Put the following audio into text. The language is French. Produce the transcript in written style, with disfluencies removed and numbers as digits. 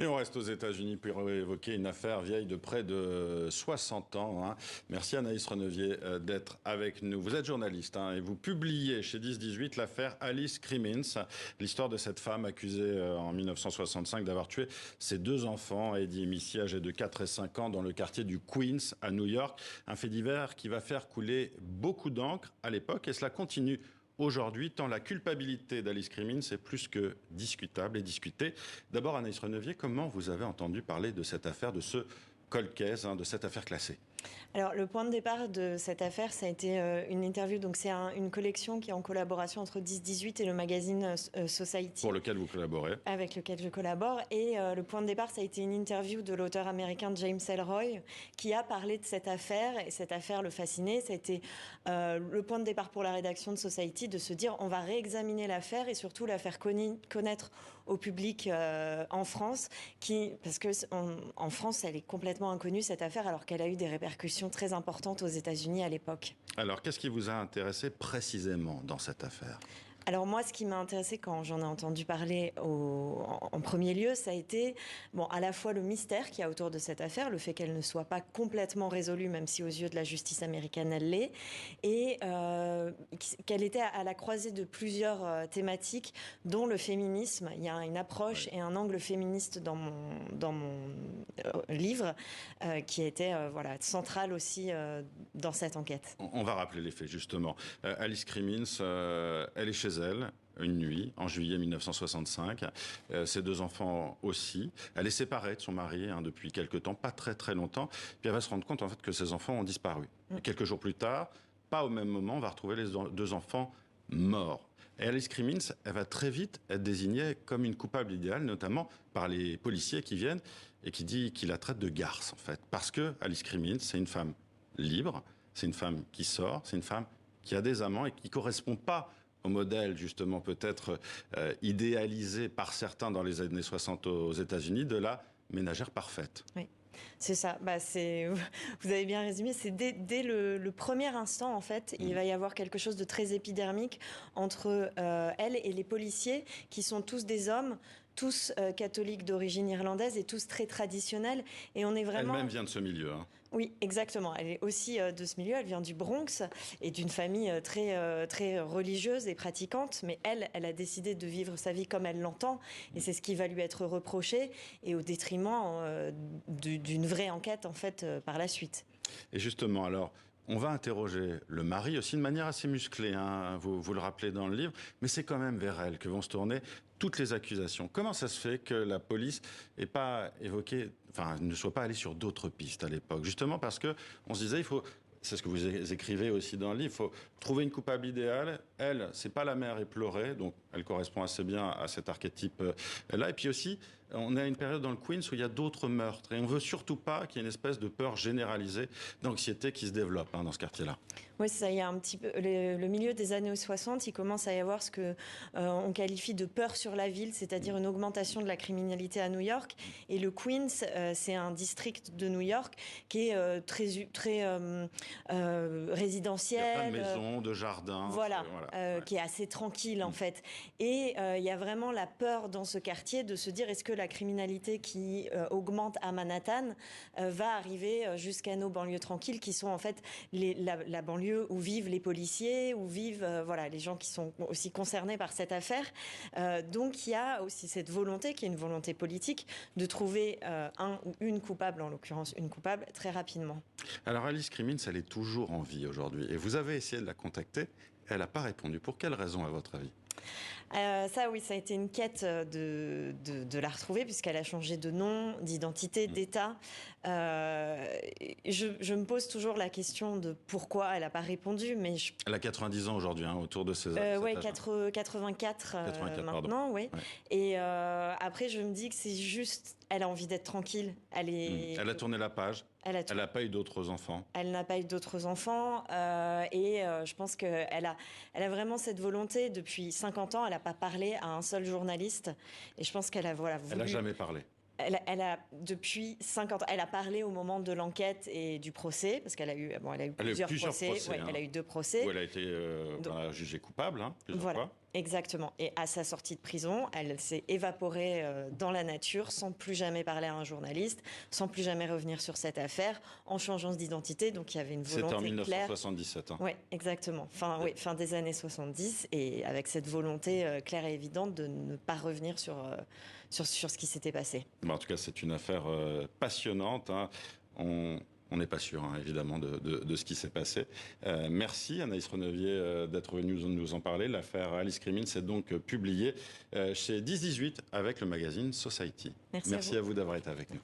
Et on reste aux États-Unis pour évoquer une affaire vieille de près de 60 ans. Hein. Merci Anaïs Renevier d'être avec nous. Vous êtes journaliste et vous publiez chez 10-18 l'affaire Alice Crimmins, l'histoire de cette femme accusée en 1965 d'avoir tué ses deux enfants, Eddie et Missy, âgés de 4 et 5 ans, dans le quartier du Queens à New York. Un fait divers qui va faire couler beaucoup d'encre à l'époque et cela continue aujourd'hui, tant la culpabilité d'Alice Crimmins est plus que discutable et discutée. D'abord, Anaïs Renevier, comment vous avez entendu parler de cette affaire, de ce cold case, de cette affaire classée ? Alors, le point de départ de cette affaire, ça a été une interview. Donc, c'est une collection qui est en collaboration entre 10-18 et le magazine Society. Pour lequel vous collaborez. Avec lequel je collabore. Et le point de départ, ça a été une interview de l'auteur américain James Ellroy, qui a parlé de cette affaire. Et cette affaire le fascinait. Ça a été le point de départ pour la rédaction de Society, de se dire, on va réexaminer l'affaire et surtout la faire connaître au public en France. Parce que en France, elle est complètement inconnue, cette affaire, alors qu'elle a eu des répercussions très importantes aux États-Unis à l'époque. Alors, qu'est-ce qui vous a intéressé précisément dans cette affaire ? Alors moi, ce qui m'a intéressé quand j'en ai entendu parler en premier lieu, ça a été à la fois le mystère qu'il y a autour de cette affaire, le fait qu'elle ne soit pas complètement résolue, même si aux yeux de la justice américaine elle l'est, et qu'elle était à la croisée de plusieurs thématiques, dont le féminisme. Il y a une approche et un angle féministe dans mon livre qui était central aussi dans cette enquête. On va rappeler les faits, justement. Alice Crimmins, elle est chez elle, une nuit, en juillet 1965. Ses deux enfants aussi. Elle est séparée de son mari depuis quelque temps, pas très très longtemps. Puis elle va se rendre compte en fait que ses enfants ont disparu. Et quelques jours plus tard, pas au même moment, on va retrouver les deux enfants morts. Et Alice Crimmins, elle va très vite être désignée comme une coupable idéale, notamment par les policiers qui viennent et qui la traitent de garce en fait. Parce que Alice Crimmins, c'est une femme libre, c'est une femme qui sort, c'est une femme qui a des amants et qui correspond pas au modèle, justement, peut-être idéalisé par certains dans les années 60 aux États-Unis, de la ménagère parfaite. Oui. C'est ça, vous avez bien résumé, c'est dès le premier instant, en fait, il va y avoir quelque chose de très épidermique entre elle et les policiers, qui sont tous des hommes, tous catholiques d'origine irlandaise et tous très traditionnels. Et on est vraiment... Elle-même vient de ce milieu. Oui, exactement. Elle est aussi de ce milieu. Elle vient du Bronx et d'une famille très religieuse et pratiquante. Mais elle a décidé de vivre sa vie comme elle l'entend. Et c'est ce qui va lui être reproché et au détriment d'une vraie enquête, en fait, par la suite. Et justement, alors... On va interroger le mari aussi de manière assez musclée, vous le rappelez dans le livre, mais c'est quand même vers elle que vont se tourner toutes les accusations. Comment ça se fait que la police n'ait pas évoqué, ne soit pas allée sur d'autres pistes à l'époque ? Justement parce que on se disait, c'est ce que vous écrivez aussi dans le livre, il faut trouver une coupable idéale. Elle, c'est pas la mère éplorée, donc elle correspond assez bien à cet archétype-là. Et puis aussi, on est à une période dans le Queens où il y a d'autres meurtres. Et on veut surtout pas qu'il y ait une espèce de peur généralisée, d'anxiété qui se développe dans ce quartier-là. Oui, ça y a un petit peu. Le milieu des années 60, il commence à y avoir ce que on qualifie de peur sur la ville, c'est-à-dire une augmentation de la criminalité à New York. Et le Queens, c'est un district de New York qui est très résidentiel. Il y a plein de maisons, de jardins. Qui est assez tranquille en fait. Et il y a vraiment la peur dans ce quartier de se dire, est-ce que la criminalité qui augmente à Manhattan va arriver jusqu'à nos banlieues tranquilles, qui sont en fait la banlieue où vivent les policiers, où vivent les gens qui sont aussi concernés par cette affaire. Donc il y a aussi cette volonté, qui est une volonté politique, de trouver un ou une coupable, en l'occurrence une coupable, très rapidement. Alors Alice Crimmins, elle est toujours en vie aujourd'hui. Et vous avez essayé de la contacter, elle n'a pas répondu. Pour quelle raison, à votre avis ? Ça a été une quête de la retrouver, puisqu'elle a changé de nom, d'identité, d'état. Je me pose toujours la question de pourquoi elle n'a pas répondu. Mais elle a 90 ans aujourd'hui, autour de ses âges. Oui, 84 maintenant, oui. Ouais. Et après, je me dis que c'est juste... Elle a envie d'être tranquille. Elle a tourné la page. Elle n'a pas eu d'autres enfants. Elle n'a pas eu d'autres enfants. Je pense qu'elle a vraiment cette volonté. Depuis 50 ans, elle n'a pas parlé à un seul journaliste. Et je pense qu'elle a voulu... Elle n'a jamais parlé. Elle a, depuis 50 ans, elle a parlé au moment de l'enquête et du procès, parce qu'elle a eu plusieurs procès. Elle a eu 2 procès. Où elle a été jugée coupable, plusieurs fois. Exactement. Et à sa sortie de prison, elle s'est évaporée dans la nature sans plus jamais parler à un journaliste, sans plus jamais revenir sur cette affaire, en changeant d'identité. Donc il y avait une volonté C'était en claire. 1977. Hein. Oui, exactement. Fin des années 70, et avec cette volonté claire et évidente de ne pas revenir sur ce qui s'était passé. En tout cas, c'est une affaire passionnante. Hein. On n'est pas sûr, hein, évidemment, de ce qui s'est passé. Merci, Anaïs Renevier, d'être venue nous en parler. L'affaire Alice Crimmins est donc publiée chez 10-18 avec le magazine Society. Merci à vous d'avoir été avec nous.